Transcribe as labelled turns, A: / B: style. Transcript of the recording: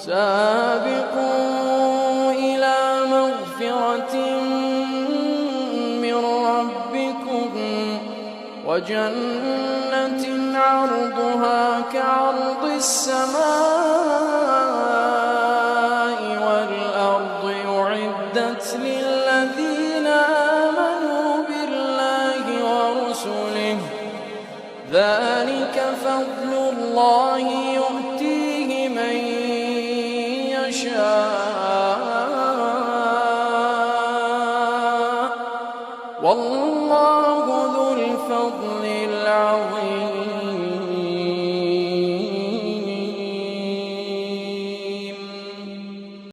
A: سابقوا إلى مغفرة من ربكم وجنة عرضها كعرض السماء والأرض أعدت للذين آمنوا بالله ورسله ذلك فضل الله يؤتيه من يشاء والله ذو الفضل